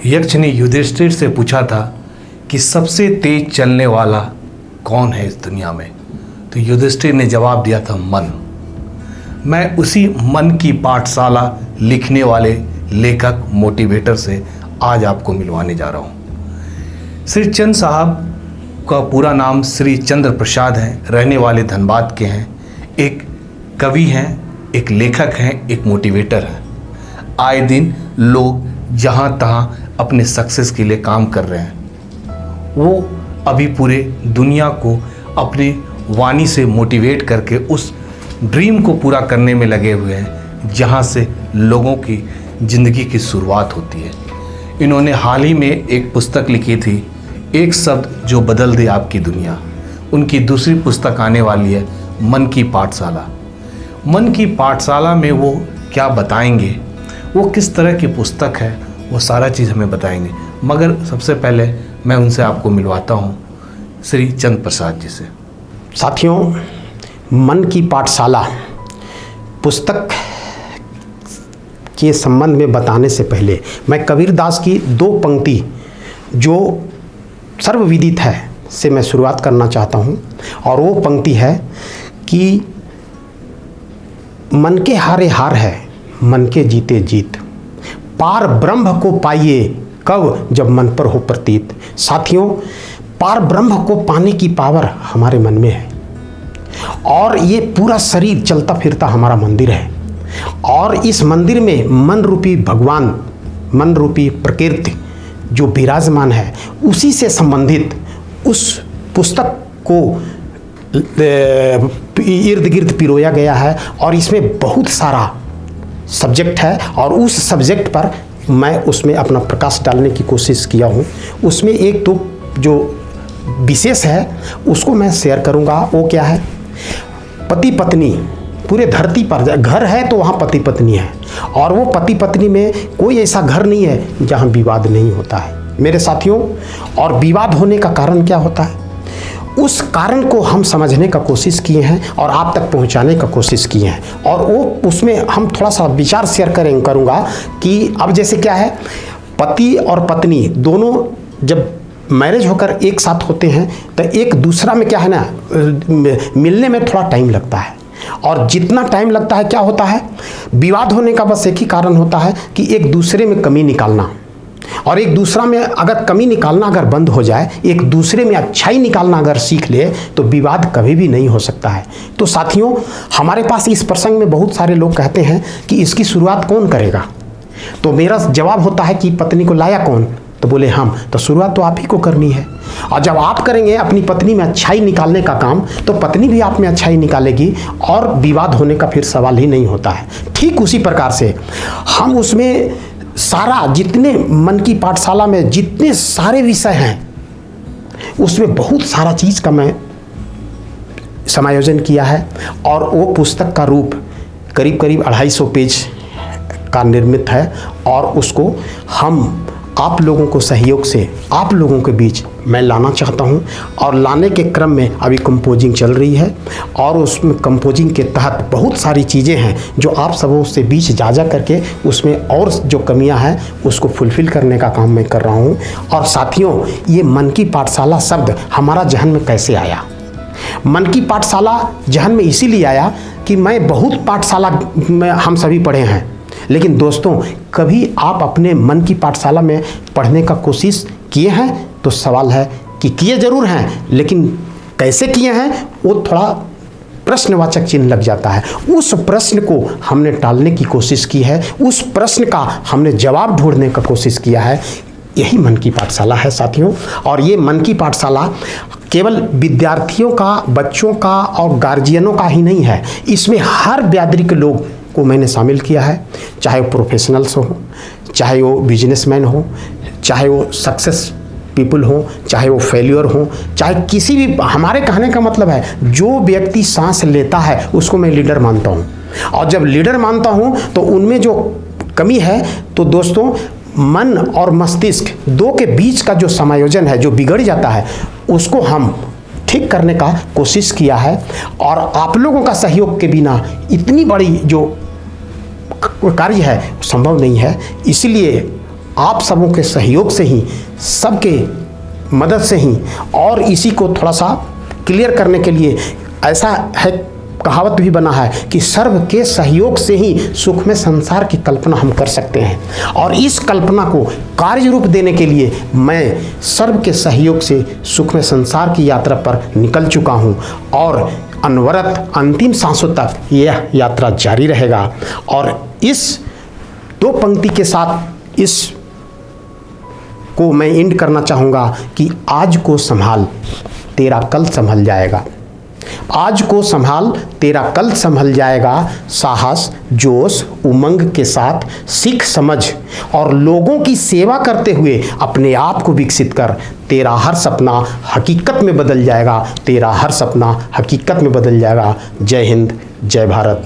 यक्ष ने युधिष्ठिर से पूछा था कि सबसे तेज चलने वाला कौन है इस दुनिया में। तो युधिष्ठिर ने जवाब दिया था मन। मैं उसी मन की पाठशाला लिखने वाले लेखक मोटिवेटर से आज आपको मिलवाने जा रहा हूँ। श्री चंद साहब का पूरा नाम श्री चंद्र प्रसाद है, रहने वाले धनबाद के हैं, एक कवि हैं, एक लेखक हैं, एक मोटिवेटर हैं। आए दिन लोग जहाँ तहाँ अपने सक्सेस के लिए काम कर रहे हैं। वो अभी पूरे दुनिया को अपने वाणी से मोटिवेट करके उस ड्रीम को पूरा करने में लगे हुए हैं जहाँ से लोगों की ज़िंदगी की शुरुआत होती है। इन्होंने हाल ही में एक पुस्तक लिखी थी, एक शब्द जो बदल दे आपकी दुनिया। उनकी दूसरी पुस्तक आने वाली है, मन की पाठशाला। मन की पाठशाला में वो क्या बताएंगे, वो किस तरह की पुस्तक है, वो सारा चीज़ हमें बताएंगे। मगर सबसे पहले मैं उनसे आपको मिलवाता हूँ श्री चंद प्रसाद जी से। साथियों, मन की पाठशाला पुस्तक के संबंध में बताने से पहले मैं कबीरदास की दो पंक्ति जो सर्वविदित है से मैं शुरुआत करना चाहता हूँ। और वो पंक्ति है कि मन के हारे हार है, मन के जीते जीत, पार ब्रह्म को पाइए कब जब मन पर हो प्रतीत। साथियों, पार ब्रह्म को पाने की पावर हमारे मन में है और ये पूरा शरीर चलता फिरता हमारा मंदिर है। और इस मंदिर में मन रूपी भगवान, मन रूपी प्रकृति जो विराजमान है, उसी से संबंधित उस पुस्तक को इर्द गिर्द पिरोया गया है। और इसमें बहुत सारा सब्जेक्ट है और उस सब्जेक्ट पर मैं उसमें अपना प्रकाश डालने की कोशिश किया हूँ। उसमें एक तो जो विशेष है उसको मैं शेयर करूँगा। वो क्या है? पति पत्नी, पूरे धरती पर घर है तो वहाँ पति पत्नी है, और वो पति पत्नी में कोई ऐसा घर नहीं है जहाँ विवाद नहीं होता है मेरे साथियों। और विवाद होने का कारण क्या होता है, उस कारण को हम समझने का कोशिश किए हैं और आप तक पहुंचाने का कोशिश किए हैं। और वो उसमें हम थोड़ा सा विचार शेयर करूंगा कि अब जैसे क्या है, पति और पत्नी दोनों जब मैरिज होकर एक साथ होते हैं तो एक दूसरा में क्या है ना, मिलने में थोड़ा टाइम लगता है। और जितना टाइम लगता है क्या होता है, विवाद होने का बस एक ही कारण होता है कि एक दूसरे में कमी निकालना। और एक दूसरा में अगर कमी निकालना अगर बंद हो जाए, एक दूसरे में अच्छाई निकालना अगर सीख ले, तो विवाद कभी भी नहीं हो सकता है। तो साथियों, हमारे पास इस प्रसंग में बहुत सारे लोग कहते हैं कि इसकी शुरुआत कौन करेगा। तो मेरा जवाब होता है कि पत्नी को लाया कौन, तो बोले हम। तो शुरुआत तो आप ही को करनी है। और जब आप करेंगे अपनी पत्नी में अच्छाई निकालने का काम, तो पत्नी भी आप में अच्छाई निकालेगी और विवाद होने का फिर सवाल ही नहीं होता है। ठीक उसी प्रकार से हम उसमें सारा, जितने मन की पाठशाला में जितने सारे विषय हैं, उसमें बहुत सारा चीज़ का मैं समायोजन किया है। और वो पुस्तक का रूप करीब करीब 250 पेज का निर्मित है। और उसको हम आप लोगों को सहयोग से आप लोगों के बीच मैं लाना चाहता हूं। और लाने के क्रम में अभी कंपोजिंग चल रही है और उसमें कंपोजिंग के तहत बहुत सारी चीज़ें हैं जो आप सबों से बीच जा करके उसमें और जो कमियां हैं उसको फुलफ़िल करने का काम मैं कर रहा हूं। और साथियों, ये मन की पाठशाला शब्द हमारा जहन में कैसे आया? मन की पाठशाला जहन में इसीलिए आया कि मैं बहुत पाठशाला में हम सभी पढ़े हैं, लेकिन दोस्तों कभी आप अपने मन की पाठशाला में पढ़ने का कोशिश किए हैं? तो सवाल है कि किए जरूर हैं, लेकिन कैसे किए हैं वो थोड़ा प्रश्नवाचक चिन्ह लग जाता है। उस प्रश्न को हमने टालने की कोशिश की है, उस प्रश्न का हमने जवाब ढूंढने का कोशिश किया है। यही मन की पाठशाला है साथियों। और ये मन की पाठशाला केवल विद्यार्थियों का, बच्चों का और गार्जियनों का ही नहीं है। इसमें हर बिरादरी के लोग को मैंने शामिल किया है, चाहे वो प्रोफेशनल्स हो, चाहे वो बिजनेसमैन हो, चाहे वो सक्सेस पीपल हो, चाहे वो फेल्योर हो, चाहे किसी भी, हमारे कहने का मतलब है जो व्यक्ति सांस लेता है उसको मैं लीडर मानता हूँ। और जब लीडर मानता हूँ तो उनमें जो कमी है, तो दोस्तों मन और मस्तिष्क दो के बीच का जो समायोजन है, जो बिगड़ जाता है, उसको हम ठीक करने का कोशिश किया है। और आप लोगों का सहयोग के बिना इतनी बड़ी जो कार्य है संभव नहीं है। इसलिए आप सबों के सहयोग से ही, सबके मदद से ही, और इसी को थोड़ा सा क्लियर करने के लिए ऐसा है, कहावत भी बना है कि सर्व के सहयोग से ही सुख में संसार की कल्पना हम कर सकते हैं। और इस कल्पना को कार्य रूप देने के लिए मैं सर्व के सहयोग से सुख में संसार की यात्रा पर निकल चुका हूँ और अनवरत अंतिम सांसों तक यह यात्रा जारी रहेगा। और इस 2 पंक्ति के साथ इस को मैं एंड करना चाहूँगा कि आज को संभाल, तेरा कल संभल जाएगा। आज को संभाल, तेरा कल संभल जाएगा। साहस, जोश, उमंग के साथ सीख समझ और लोगों की सेवा करते हुए अपने आप को विकसित कर। तेरा हर सपना हकीकत में बदल जाएगा। तेरा हर सपना हकीकत में बदल जाएगा। जय हिंद, जय भारत।